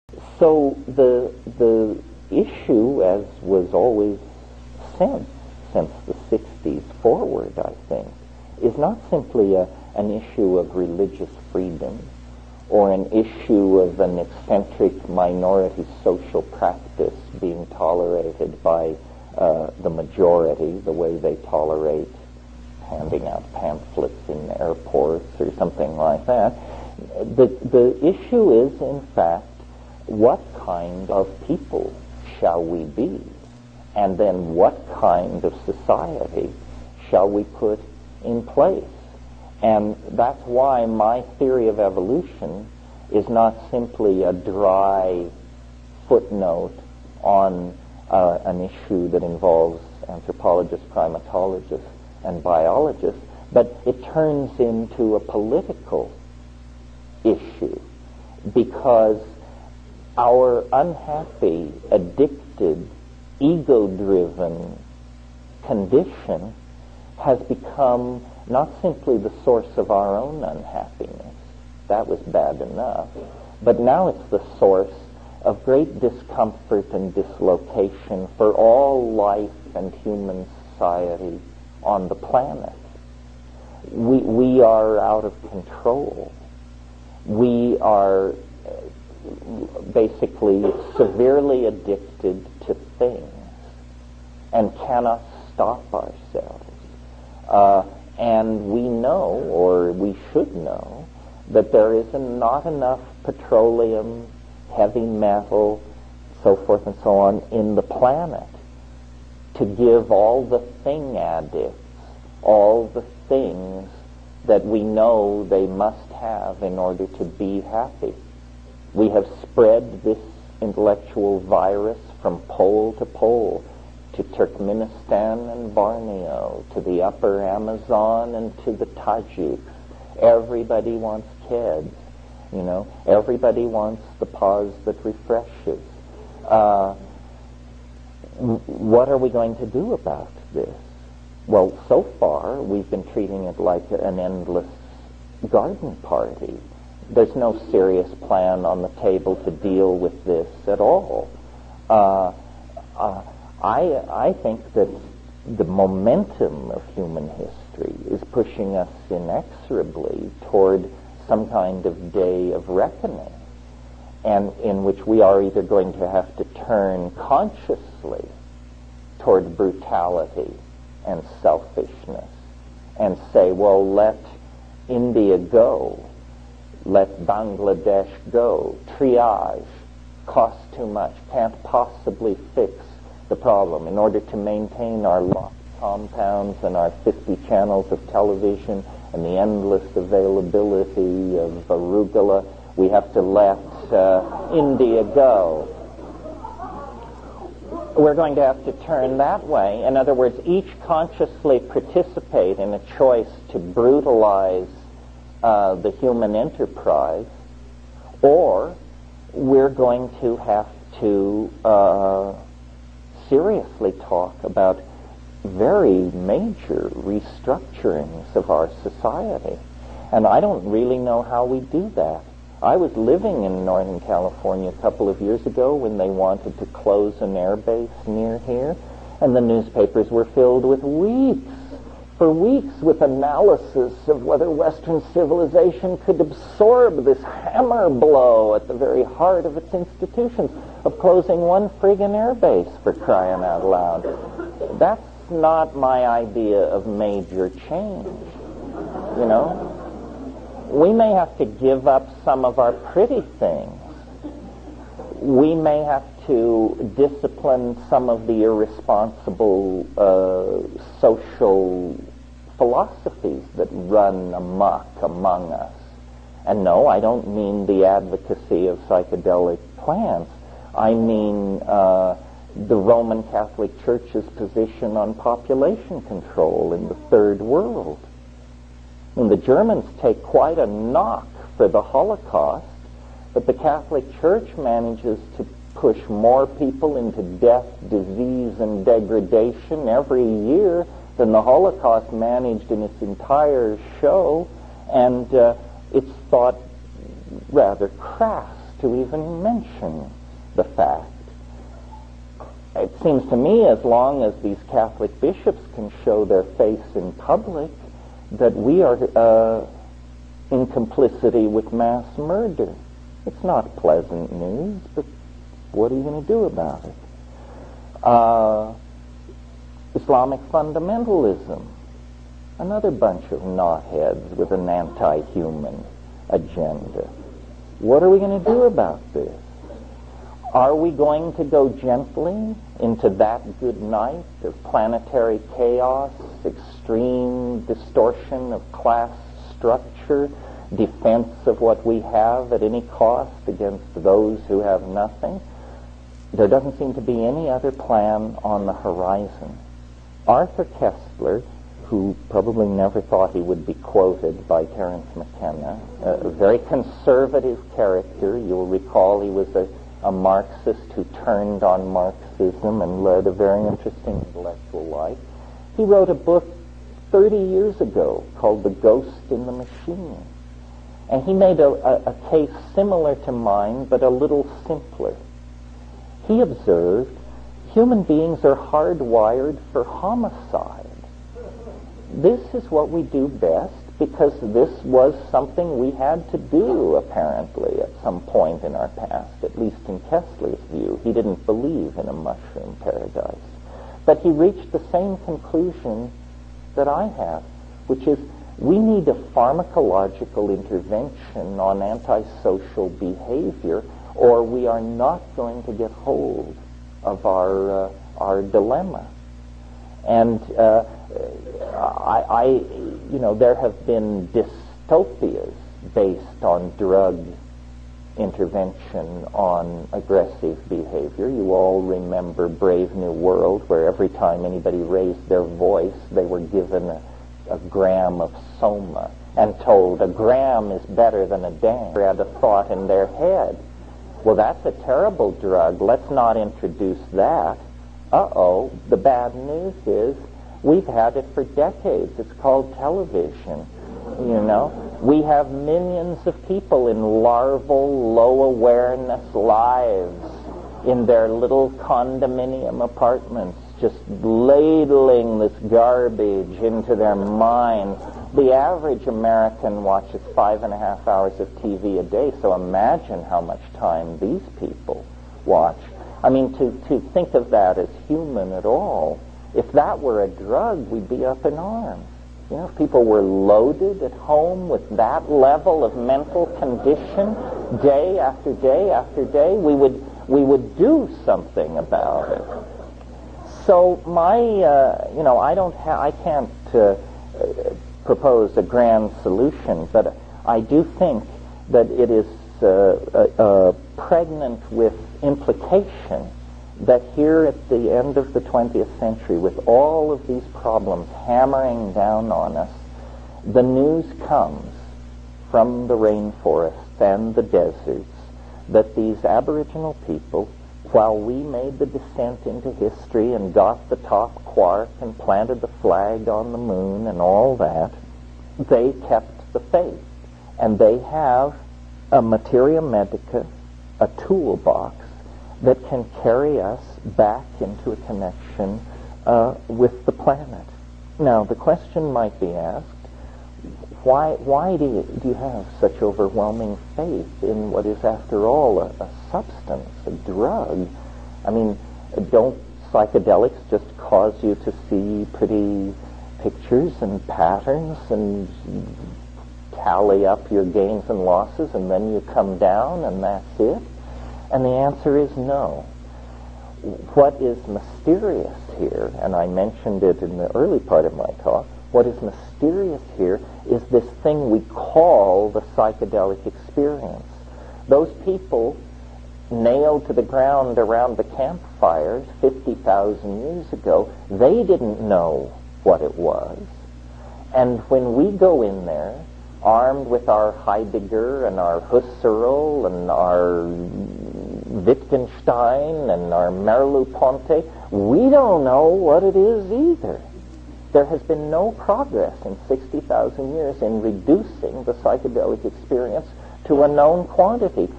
So the issue, as was always since the 60s forward, I think, is not simply an issue of religious freedom or an issue of an eccentric minority social practice being tolerated by the majority, the way they tolerate handing out pamphlets in airports or something like that. The issue is, in fact, what kind of people shall we be? And then what kind of society shall we put in place? And that's why my theory of evolution is not simply a dry footnote on an issue that involves anthropologists, primatologists, and biologists, but it turns into a political issue because our unhappy, addicted, ego-driven condition has become not simply the source of our own unhappiness. That was bad enough. But now it's the source of great discomfort and dislocation for all life and human society on the planet. We are out of control. We are basically severely addicted to things and cannot stop ourselves. And we know, or we should know, that there is not enough petroleum, heavy metal, so forth and so on, in the planet to give all the thing addicts all the things that we know they must have in order to be happy. We have spread this intellectual virus from pole to pole, to Turkmenistan and Borneo, to the upper Amazon and to the Tajiks. Everybody wants kids, you know. Everybody wants the pause that refreshes. What are we going to do about this? Well, so far, we've been treating it like an endless garden party. There's no serious plan on the table to deal with this at all. I think that the momentum of human history is pushing us inexorably toward some kind of day of reckoning, and in which we are either going to have to turn consciously toward brutality and selfishness and say, well, let India go, let Bangladesh go, triage, costs too much, can't possibly fix the problem. In order to maintain our locked compounds and our 50 channels of television and the endless availability of arugula, we have to let India go. We're going to have to turn that way. In other words, each consciously participate in a choice to brutalize the human enterprise, or we're going to have to seriously talk about very major restructurings of our society. And I don't really know how we do that. I was living in Northern California a couple of years ago when they wanted to close an air base near here, and the newspapers were filled with for weeks with analysis of whether Western civilization could absorb this hammer blow at the very heart of its institutions of closing one friggin' air base, for crying out loud. That's not my idea of major change, you know. We may have to give up some of our pretty things. We may have to discipline some of the irresponsible social philosophies that run amok among us. And no, I don't mean the advocacy of psychedelic plants. I mean the Roman Catholic Church's position on population control in the Third World. And the Germans take quite a knock for the Holocaust, but the Catholic Church manages to push more people into death, disease, and degradation every year than the Holocaust managed in its entire show, and it's thought rather crass to even mention the fact. It seems to me, as long as these Catholic bishops can show their face in public, that we are in complicity with mass murder. It's not pleasant news, but what are you going to do about it? Islamic fundamentalism, another bunch of knotheads with an anti-human agenda. What are we going to do about this? Are we going to go gently into that good night of planetary chaos, extreme distortion of class structure, defense of what we have at any cost against those who have nothing? There doesn't seem to be any other plan on the horizon. Arthur Koestler, who probably never thought he would be quoted by Terence McKenna, a very conservative character. You'll recall he was a Marxist who turned on Marxism and led a very interesting intellectual life. He wrote a book 30 years ago called The Ghost in the Machine. And he made a case similar to mine, but a little simpler. He observed human beings are hardwired for homicide. This is what we do best because this was something we had to do, apparently, at some point in our past, at least in Koestler's view. He didn't believe in a mushroom paradise. But he reached the same conclusion that I have, which is we need a pharmacological intervention on antisocial behavior, or we are not going to get hold of our dilemma. And there have been dystopias based on drug intervention on aggressive behavior. You all remember Brave New World, where every time anybody raised their voice, they were given a gram of soma and told a gram is better than a damn. They had a thought in their head. Well, that's a terrible drug. Let's not introduce that. Uh-oh, the bad news is we've had it for decades. It's called television. We have millions of people in larval, low-awareness lives in their little condominium apartments, just ladling this garbage into their minds. The average American watches 5.5 hours of TV a day, so imagine how much time these people watch. I mean, to think of that as human at all, if that were a drug, we'd be up in arms. If people were loaded at home with that level of mental condition day after day after day, we would do something about it. So I can't propose a grand solution, but I do think that it is pregnant with implication that here at the end of the 20th century, with all of these problems hammering down on us, the news comes from the rainforests and the deserts that these Aboriginal people, while we made the descent into history and got the top quark and planted the flag on the moon and all that, they kept the faith. And they have a materia medica, a toolbox, that can carry us back into a connection with the planet. Now, the question might be asked, why do you have such overwhelming faith in what is, after all, a substance, a drug? I mean, don't psychedelics just cause you to see pretty pictures and patterns and tally up your gains and losses and then you come down and that's it? And the answer is no. What is mysterious here, and I mentioned it in the early part of my talk, what is mysterious here is this thing we call the psychedelic experience. Those people nailed to the ground around the campfires 50,000 years ago, they didn't know what it was. And when we go in there, armed with our Heidegger and our Husserl and our Wittgenstein and our Merleau-Ponty, we don't know what it is either. There has been no progress in 60,000 years in reducing the psychedelic experience to a known quantity.